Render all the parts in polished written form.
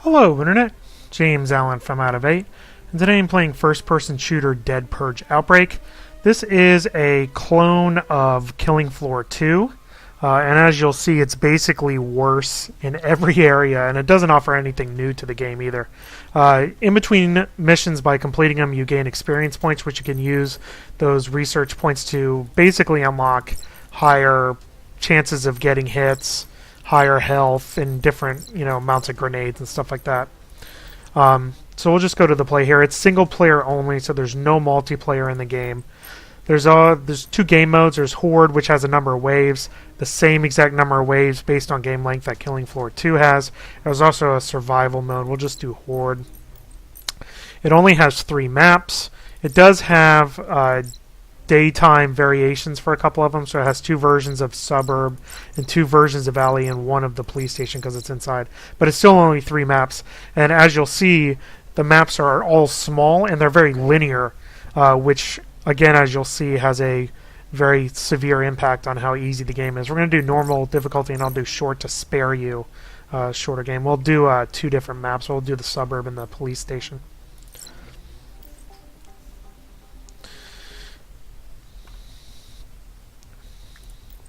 Hello, Internet. James Allen from Out of 8, and today I'm playing first-person shooter Dead Purge Outbreak. This is a clone of Killing Floor 2, and as you'll see, it's basically worse in every area, and it doesn't offer anything new to the game either. In between missions, by completing them, you gain experience points, which you can use those research points to basically unlock higher chances of getting hits, higher health, and different amounts of grenades and stuff like that. So we'll just go to the play here. It's single player only, so there's no multiplayer in the game. There's two game modes. There's Horde, which has a number of waves, the same exact number of waves based on game length that Killing Floor 2 has. There's also a survival mode. We'll just do Horde. It only has 3 maps. It does have daytime variations for a couple of them, so it has 2 versions of Suburb and 2 versions of Alley and 1 of the police station because it's inside. But it's still only 3 maps, and as you'll see, the maps are all small and they're very linear, which again, as you'll see, has a very severe impact on how easy the game is. We're going to do normal difficulty, and I'll do short to spare you shorter game. We'll do 2 different maps. We'll do the Suburb and the police station.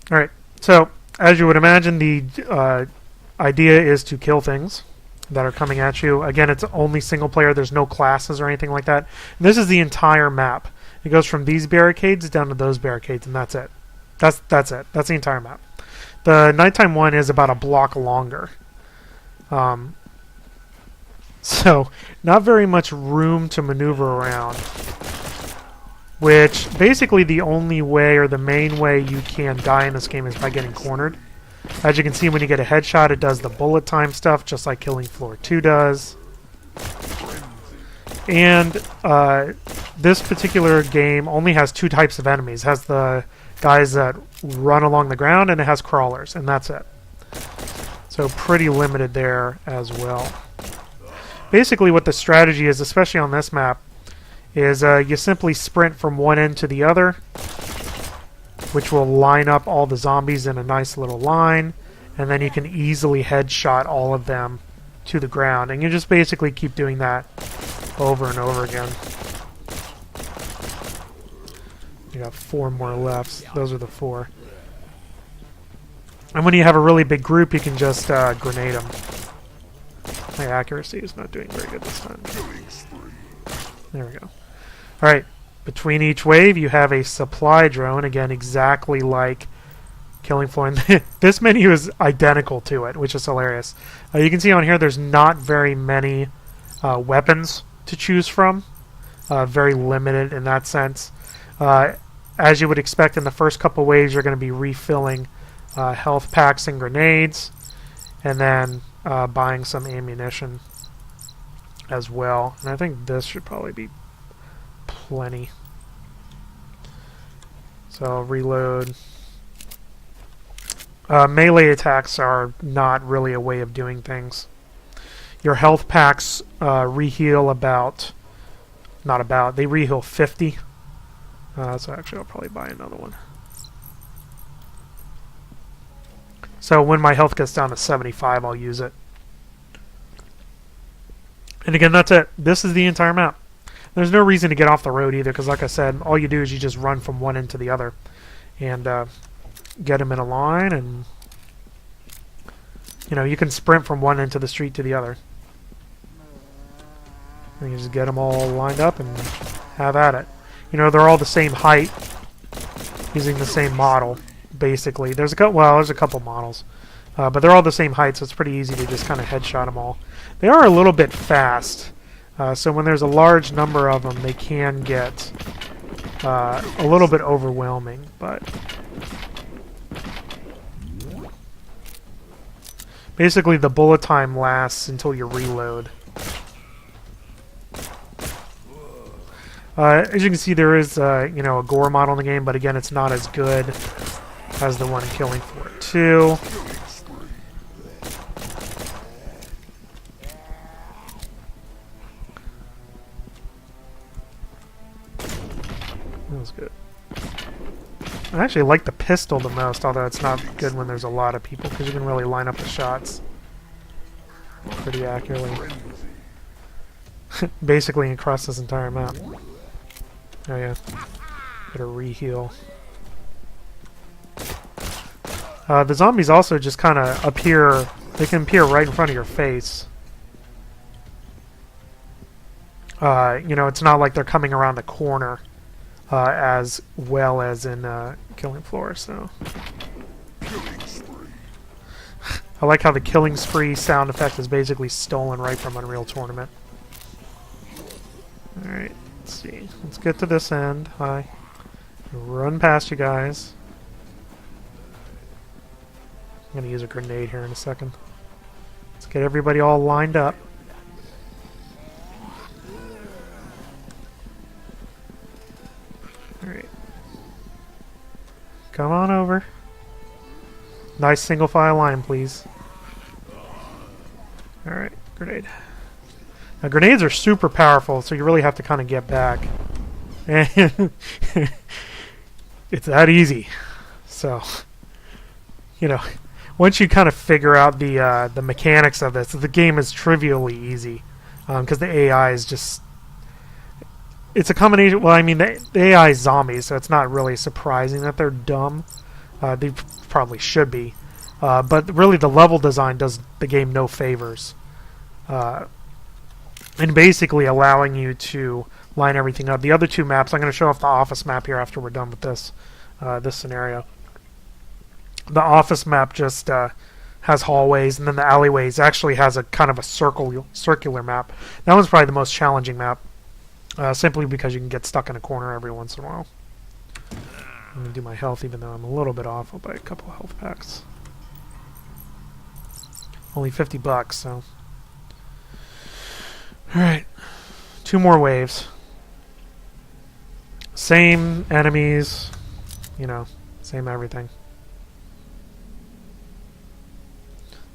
Alright, so as you would imagine, the idea is to kill things that are coming at you. Again, it's only single player. There's no classes or anything like that. And this is the entire map. It goes from these barricades down to those barricades, and that's it. That's it. That's the entire map. The nighttime one is about a block longer. So, not very much room to maneuver around. Which, basically the only way, or the main way you can die in this game is by getting cornered. As you can see, when you get a headshot, it does the bullet time stuff, just like Killing Floor 2 does. And this particular game only has 2 types of enemies. It has the guys that run along the ground, and it has crawlers, and that's it. So pretty limited there as well. Basically what the strategy is, especially on this map, is you simply sprint from one end to the other, which will line up all the zombies in a nice little line, and then you can easily headshot all of them to the ground. And you just basically keep doing that over and over again. You got 4 more left. Those are the 4. And when you have a really big group, you can just grenade them. My accuracy is not doing very good this time. There we go. Alright, between each wave you have a supply drone, again exactly like Killing Floor. And this menu is identical to it, which is hilarious. You can see on here there's not very many weapons to choose from. Very limited in that sense. As you would expect, in the first couple waves you're going to be refilling health packs and grenades, and then buying some ammunition as well. And I think this should probably be plenty. So I'll reload. Melee attacks are not really a way of doing things. Your health packs reheal they reheal 50. So actually I'll probably buy another one. So when my health gets down to 75, I'll use it. And again, that's it. This is the entire map. There's no reason to get off the road either, because like I said, all you do is you just run from one end to the other. And get them in a line, and you can sprint from one end of the street to the other. And you just get them all lined up and have at it. They're all the same height, using the same model, basically. There's a couple models. But they're all the same height, so it's pretty easy to just kind of headshot them all. They are a little bit fast. So when there's a large number of them, they can get a little bit overwhelming, but basically the bullet time lasts until you reload. As you can see, there is a gore model in the game, but again, it's not as good as the one in Killing Floor 2. That was good. I actually like the pistol the most, although it's not good when there's a lot of people, because you can really line up the shots. pretty accurately. Basically across this entire map. Oh yeah. Gotta re-heal. The zombies also just kind of appear. They can appear right in front of your face. You know, it's not like they're coming around the corner as well as in Killing Floor. So I like how the Killing Spree sound effect is basically stolen right from Unreal Tournament. All right, let's see. Let's get to this end. Hi. Run past you guys. I'm gonna use a grenade here in a second. Let's get everybody all lined up. Alright. Come on over. Nice single file line, please. Alright, grenade. Now, grenades are super powerful, so you really have to kind of get back. And it's that easy. So, you know, once you kind of figure out the mechanics of this, the game is trivially easy. Because the AI is just... It's a combination... Well, I mean, the AI is zombies, so it's not really surprising that they're dumb. They probably should be. But really, the level design does the game no favors. And basically allowing you to line everything up. The other two maps, I'm going to show off the office map here after we're done with this this scenario. The office map just has hallways, and then the alleyways actually has a kind of a circular map. That one's probably the most challenging map, simply because you can get stuck in a corner every once in a while. I'm going to do my health, even though I'm a little bit off by a couple of health packs. Only $50, so... Alright. 2 more waves. Same enemies, you know, same everything.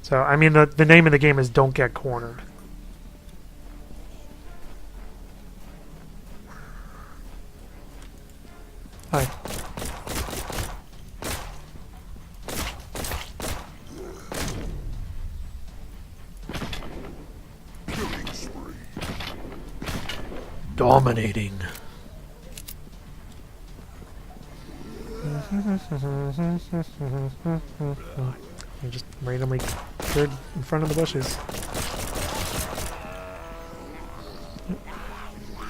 So, I mean, the name of the game is Don't Get Cornered. Hi. Dominating. I just randomly appeared in front of the bushes.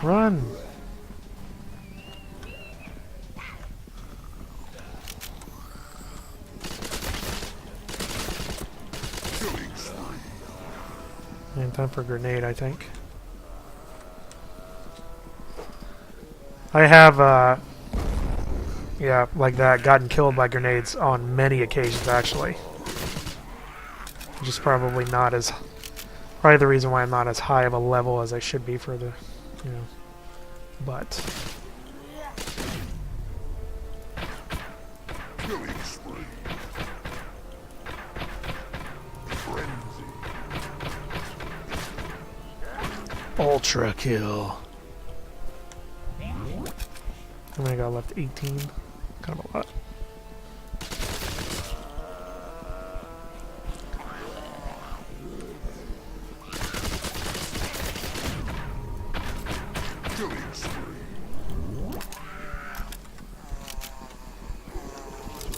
Run! And time for a grenade, I think. I have, yeah, like that, gotten killed by grenades on many occasions, actually. Just probably not as... Probably the reason why I'm not as high of a level as I should be for the, you know... But... Ultra kill. How many I got left? 18. Kind of a lot.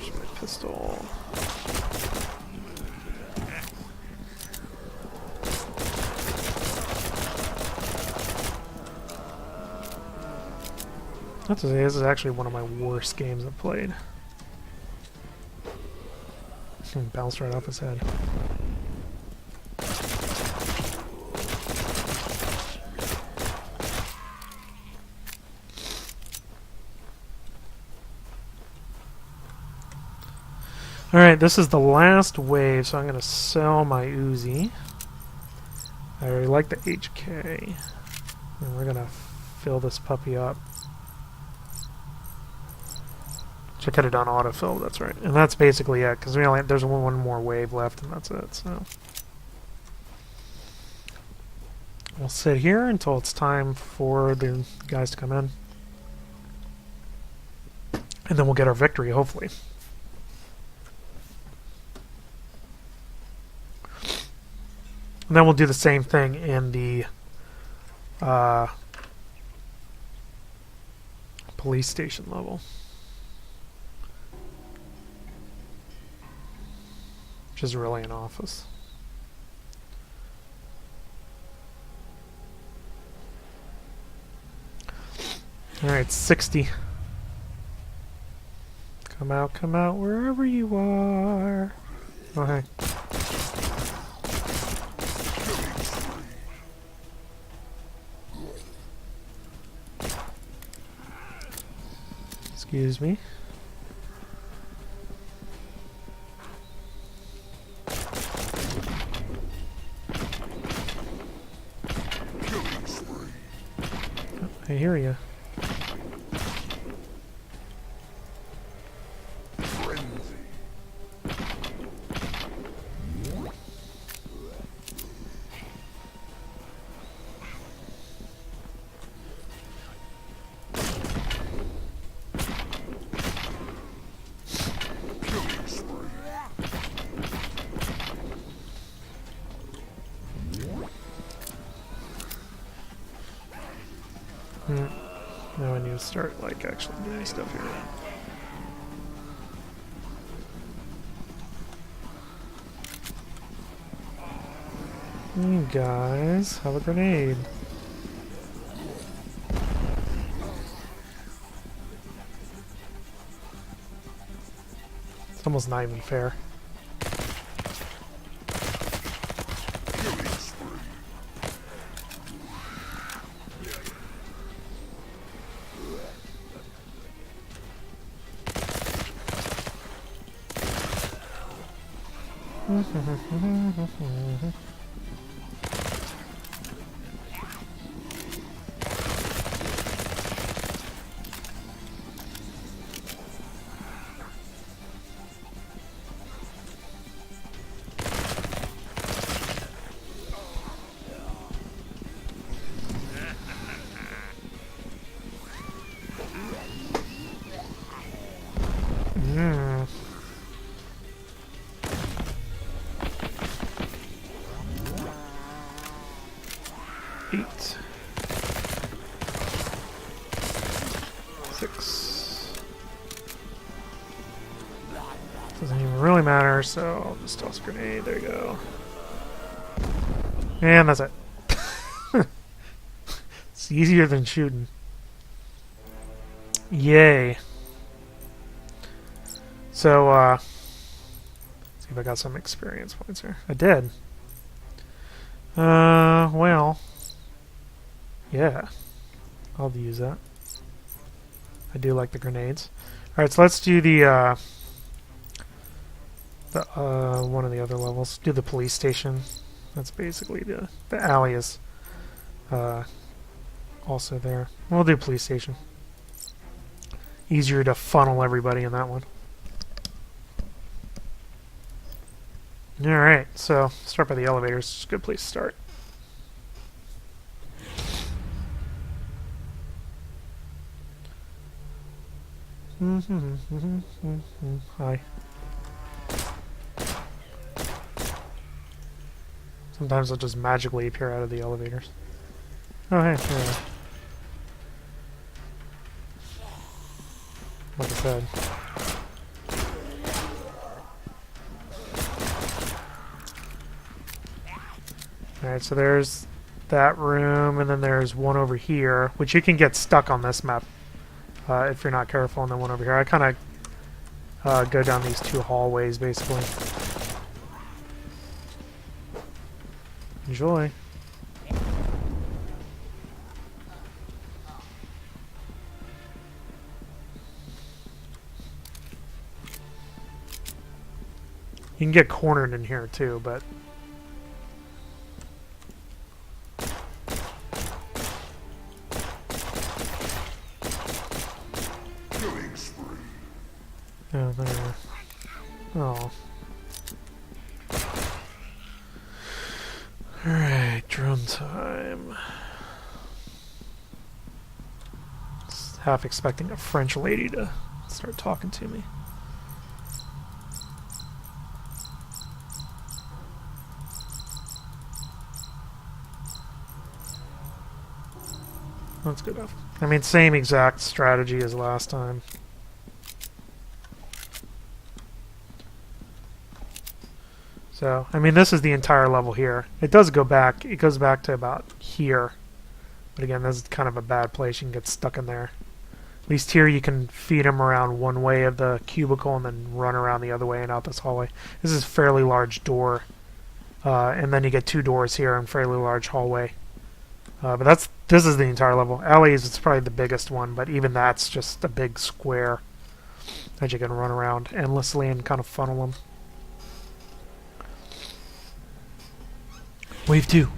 Use my pistol. That's to say, this is actually one of my worst games I've played. Bounced right off his head. Alright, this is the last wave, so I'm going to sell my Uzi. I already like the HK. And we're going to fill this puppy up. I could have done autofill, that's right. And that's basically it, because there's one more wave left, and that's it, so... We'll sit here until it's time for the guys to come in. And then we'll get our victory, hopefully. And then we'll do the same thing in the police station level. Which is really an office. Alright, 60. Come out, wherever you are. Oh, hey. Excuse me. I hear you. Now I need to start, like, actually doing stuff here. You guys have a grenade. It's almost not even fair. Doesn't even really matter, so I'll just toss a grenade. There you go. And that's it. It's easier than shooting. Yay. So, let's see if I got some experience points here. I did. Well, yeah. I'll use that. I do like the grenades. Alright, so let's do the one of the other levels. Do the police station. That's basically the alley is also there. We'll do police station. Easier to funnel everybody in that one. Alright, so start by the elevators. It's a good place to start. Hi. Sometimes they'll just magically appear out of the elevators. Oh, hey. Yeah. Like I said. Alright, so there's that room, and then there's one over here, which you can get stuck on this map if you're not careful, and then one over here. I kind of go down these two hallways, basically. Enjoy. You can get cornered in here too, but oh, there. Oh. Alright, drone time. Just half expecting a French lady to start talking to me. That's good enough. I mean, same exact strategy as last time. So, I mean, this is the entire level here. It does go back. It goes back to about here. But again, this is kind of a bad place. You can get stuck in there. At least here you can feed them around one way of the cubicle and then run around the other way and out this hallway. This is a fairly large door. And then you get 2 doors here and fairly large hallway. But this is the entire level. Alleys, it's probably the biggest one, but even that's just a big square that you can run around endlessly and kind of funnel them. Wave 2.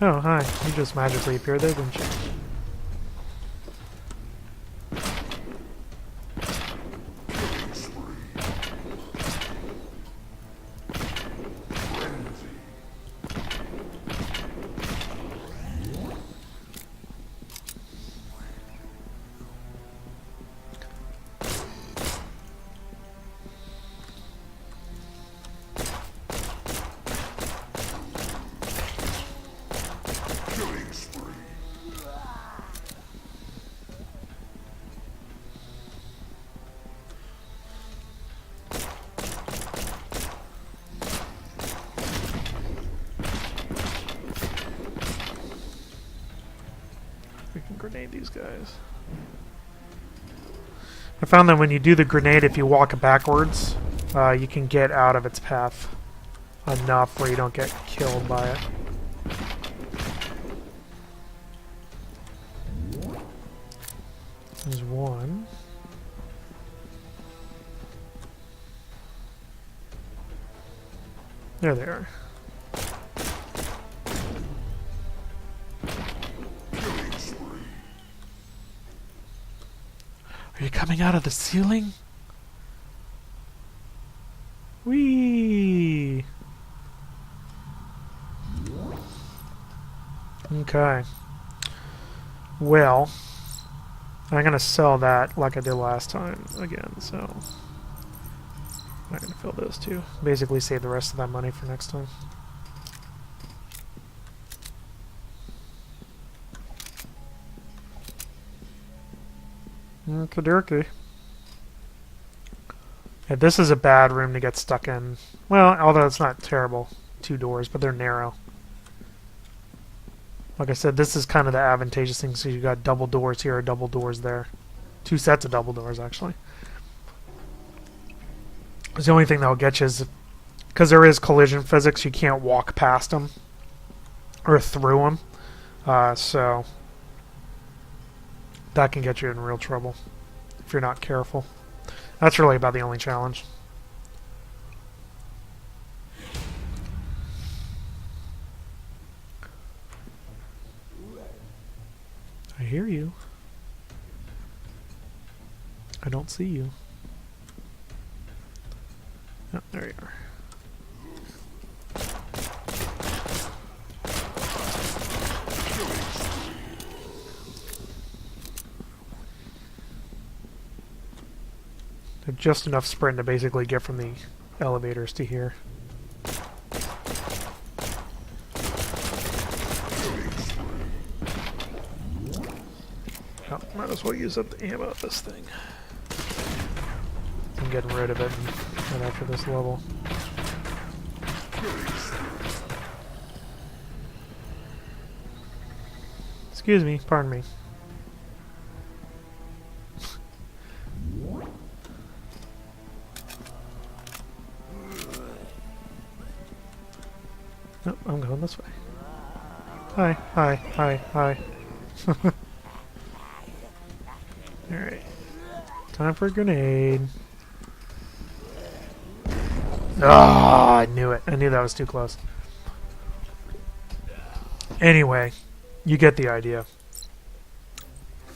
Oh, hi. You just magically appeared there, didn't you? We can grenade these guys. I found that when you do the grenade, if you walk backwards, you can get out of its path enough where you don't get killed by it. There's one. There they are. Are you coming out of the ceiling? Whee! Okay. Well, I'm going to sell that like I did last time again, so I'm not going to fill those two. Basically save the rest of that money for next time. Okey-dokey. Yeah, this is a bad room to get stuck in. Well, although it's not terrible. 2 doors, but they're narrow. Like I said, this is kind of the advantageous thing. So you got double doors here, double doors there. 2 sets of double doors, actually. The only thing that will get you is, because there is collision physics, you can't walk past them or through them. So that can get you in real trouble if you're not careful. That's really about the only challenge. I hear you. I don't see you. Oh, there you are. They're just enough sprint to basically get from the elevators to here. Oh, might as well use up the ammo of this thing. I'm getting rid of it right after this level. Excuse me, pardon me. Nope, I'm going this way. Hi, hi, hi, hi. Alright. Time for a grenade. Ah, I knew it. I knew that was too close. Anyway, you get the idea.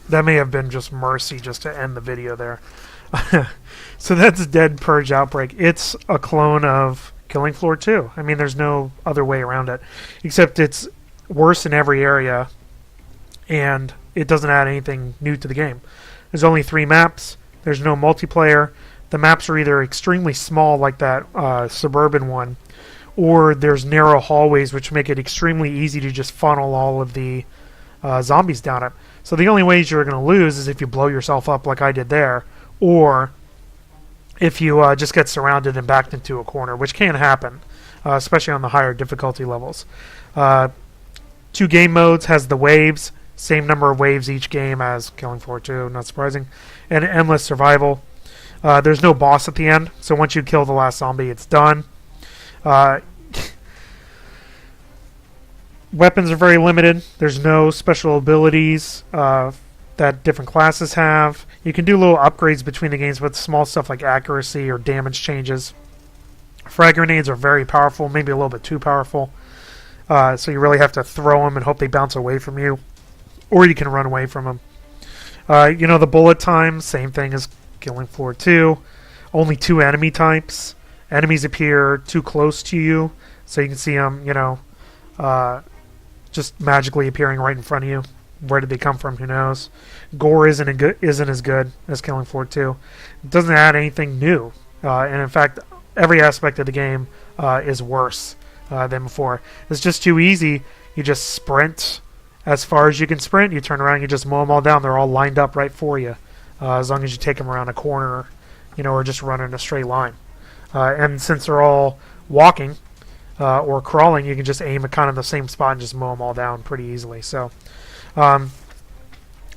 That may have been just mercy just to end the video there. So that's Dead Purge Outbreak. It's a clone of Killing Floor 2. I mean, there's no other way around it. Except it's worse in every area, and it doesn't add anything new to the game. There's only 3 maps. There's no multiplayer. The maps are either extremely small, like that suburban one, or there's narrow hallways, which make it extremely easy to just funnel all of the zombies down it. So the only ways you're going to lose is if you blow yourself up like I did there, or if you just get surrounded and backed into a corner, which can happen, especially on the higher difficulty levels. 2 game modes, has the waves, same number of waves each game as Killing Floor 2, not surprising, and endless survival. There's no boss at the end, so once you kill the last zombie, it's done. Weapons are very limited. There's no special abilities that different classes have. You can do little upgrades between the games with small stuff like accuracy or damage changes. Frag grenades are very powerful, maybe a little bit too powerful. So you really have to throw them and hope they bounce away from you. Or you can run away from them. The bullet time, same thing as Killing Floor 2. Only 2 enemy types. Enemies appear too close to you, so you can see them, just magically appearing right in front of you. Where did they come from? Who knows? Gore isn't as good as Killing Floor 2. It doesn't add anything new. And in fact, every aspect of the game is worse than before. It's just too easy. You just sprint as far as you can sprint. You turn around, you just mow them all down. They're all lined up right for you. As long as you take them around a corner, or just run in a straight line. And since they're all walking or crawling, you can just aim at kind of the same spot and just mow them all down pretty easily. So,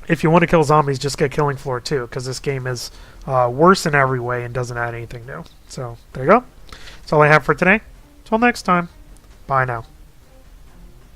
if you want to kill zombies, just get Killing Floor 2, because this game is worse in every way and doesn't add anything new. So, there you go. That's all I have for today. Till next time. Bye now.